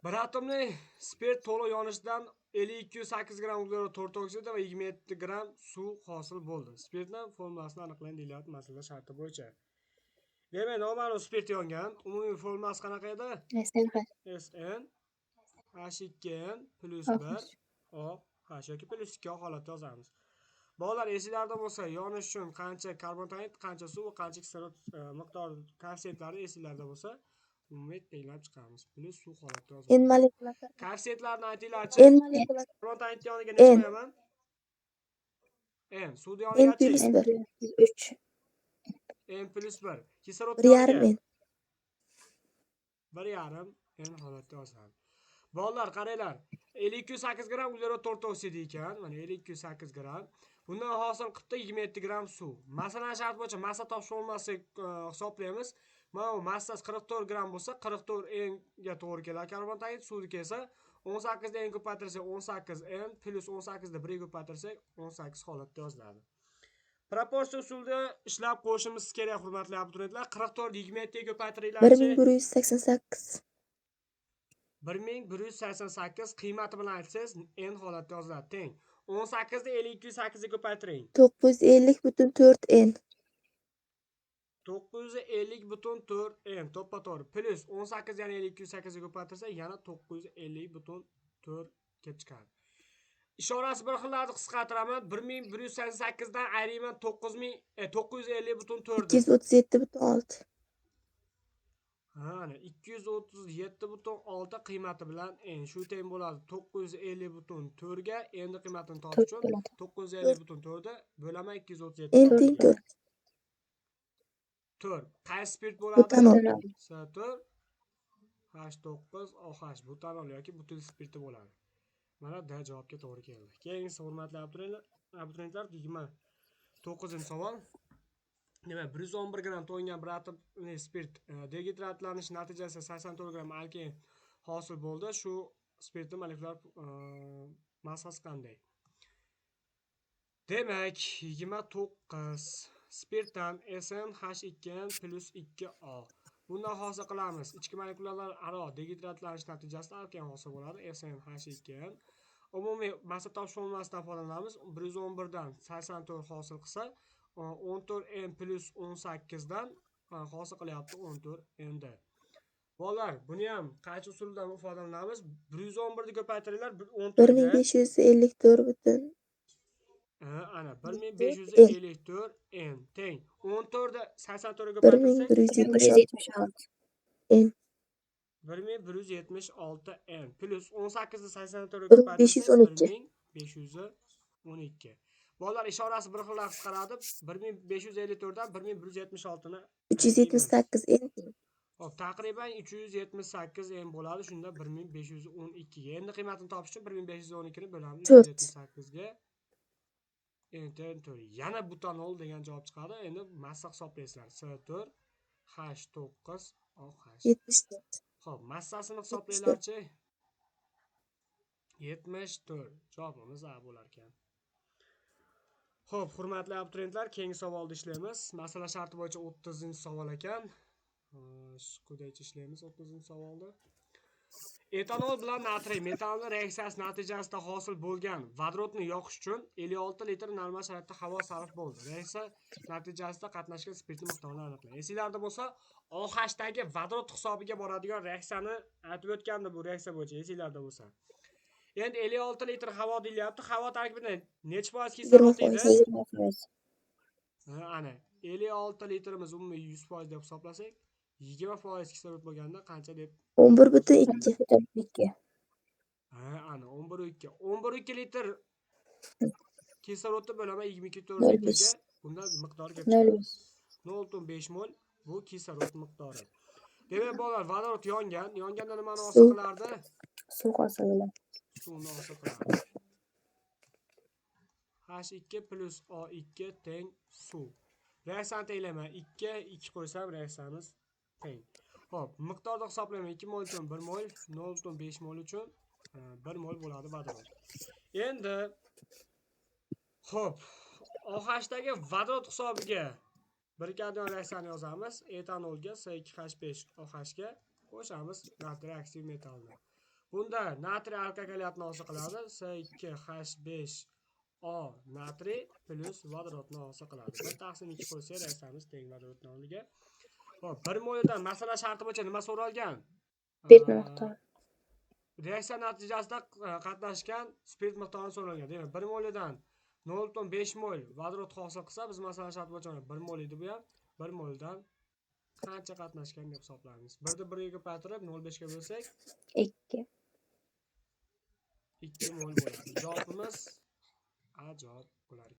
Bir atomli spirt to'liq yonishidan 52,8 gram uglerod to'rt oksidi va 27 gram suv hosil bo'ldi. Spirtning formulasini aniqlang deyilyapti masala sharti bo'yicha. Demak, noma'lum spirt yongan. Umumiy formulasi qanaqa edi? Sn H2n plus 1 OH yoki plus 2 holatda yozamiz. Bolalar esinglarda bo'lsa, yonish uchun qancha karbonat, qancha suv, qancha kislorod miqdori koeffitsiyentlarni esinglarda bo'lsa, umumiy tenglab chiqamiz. Plus suv holatda yozamiz. N molekular. Koeffitsiyentlarni aytinglarchi. N molekular. Karbonat yoniga necha qo'yaman? N. Suvni N yonigachi? plus 1. 3. N plus 1. Kislorod 1,5 yoniga N. 1,5 N holatda yozamiz. Bolalar qaranglar. 52,8 gram uglerod to'rt oksidi ekan. Mana 52,8 gram. Bundan hosil qilibdi 27 gram suv. Masalan shart bo'yicha massa topish olmasak hisoblaymiz. Mana bu massasi 44 gram bo'lsa, 44 n ga to'g'ri keladi karbonat, suvniki esa 18 dan n ko'paytirsak 18 n plus 18 da 1 ga ko'paytirsak 18 holatda yoziladi. Proporsiya usulida ishlab qo'yishimiz kerak, hurmatli abituriyentlar. 44 27 ga ko'paytiringlar. 1188. 1188 qiymati bilan aytsangiz n holatda yoziladi. Teng 18 ni 52,8 ga ko'paytiring. 950,4 N. 950,4 n to'ppa-to'g'ri plus 18 yana 52,8 ga ko'paytirsa yana 950,4 kelib chiqadi. Ishorasi bir xillarni qisqartiraman. 1188 dan ayriyman 950,4 ni. 237,6. Ana 237,6 qiymati bilan n shu teng bo'ladi 950,4 ga. Endi qiymatini topish uchun 950,4 da bo'laman 237. N teng 4. 4. Qaysi spirt bo'ladi? Butanol. S4 H9OH butanol yoki butil spirti bo'ladi. Mana D javobga to'g'ri keldi. Keyingi hurmatli abituriyentlar 29-savol. Demak, 111 gram to'yingan bir atomli spirt degidratlanish natijasida 84 gram alken hosil bo'ldi. Shu spirtning molekulyar massasi qanday? Demak, 29 spirtdan SnH2n plus 2O. Bundan hosil qilamiz. Ichki molekulalar aro degidratlanish natijasida alken hosil bo'ladi. SnH2n. Umumiy massa topish formulasidan foydalanamiz. 111 dan 84 hosil qilsa 14n plus 18 dan hosil qilyapti 14n da. Bolalar, buni ham qaysi usuldan foydalanamiz? 111 ni ko'paytiringlar 14 ga. 1554 butun. Ana 1554 n teng 14 da 84 ga ko'paytirsak 1176 N. 1176 n plus 18 da 84 ga 1512. ko'paytirsak 1512. Bolalar ishorasi bir xillar qisqaradi. 1554 dan 1176 ni 378 N. Hop, taqriban 378 n bo'ladi. Shunda 1512 ga. Endi qiymatini topish uchun 1512 ni bo'lamiz 378 ga. Endi yana butanol degan javob chiqadi. Endi massa hisoblaysizlar. S4 H9OH. 74. Xo'p, massasini hisoblanglarchi. 74. Javobimiz A bo'lar ekan. Xo'p, hurmatli abituriyentlar, keyingi savolda ishlaymiz. Masala sharti bo'yicha 30-savol ekan. Quyida ishlaymiz 30-savolda. Etanol bilan natriy metanol reaksiyasi natijasida hosil bo'lgan vodorodni yoqish uchun 56 litr normal sharoitda havo sarf bo'ldi. Reaksiya natijasida qatnashgan spirtning miqdorini aniqlang. Esinglarda bo'lsa, OH dagi vodorod hisobiga boradigan reaksiyani aytib o'tgandi bu reaksiya bo'yicha, esinglarda bo'lsa. Endi 56 litr havo deyilyapti. Havo tarkibida necha foiz kislorod edi? 20%. Ana 56 litrimiz umumiy 100% deb hisoblasak, 20% kislorod bo'lganda qancha deb 11,2. ana 11,2. 11,2 litr kislorodni bo'laman 22,4 litrga. Bunda miqdor kelib chiqadi. 0,5 mol bu kislorod miqdori. Demak, bolalar, vodorod yongan. Yonganda nimani hosil qilardi? Suv hosil bo'ladi. Suvni hosil qiladi. H2 plus O2 teng suv. Reaksiyani tenglayman. 2 qo'ysam reaksiyamiz teng. Xo'p, miqdorni hisoblayman. 2 mol uchun 1 mol, 0,5 mol uchun 1 mol bo'ladi vodorod. Endi xo'p, OH dagi vodorod hisobiga birikadigan reaksiyani yozamiz. Etanolga C2H5OH ga qo'shamiz natriy oksid metalni. Bunda natriy alkakalitni hosil qiladi. S2H5O natriy plus vodorodni hosil qiladi. 1/2 qo'ysak reaksiyamiz teng vodorodni o'rniga. Xo'p, 1 moldan masala sharti bo'yicha nima so'ralgan? Spirt miqdori. Reaksiya natijasida qatnashgan spirt miqdori so'ralgan. Demak, 1 moldan 0.5 mol vodorod hosil qilsa, biz masala sharti bo'yicha 1 mol edi bu ham. 1 moldan qancha qatnashgan deb hisoblaymiz. 1 ni 1 ga ko'paytirib 0.5 ga bo'lsak 2. 2 mol bo'ladi. Javobimiz A javob bo'lar.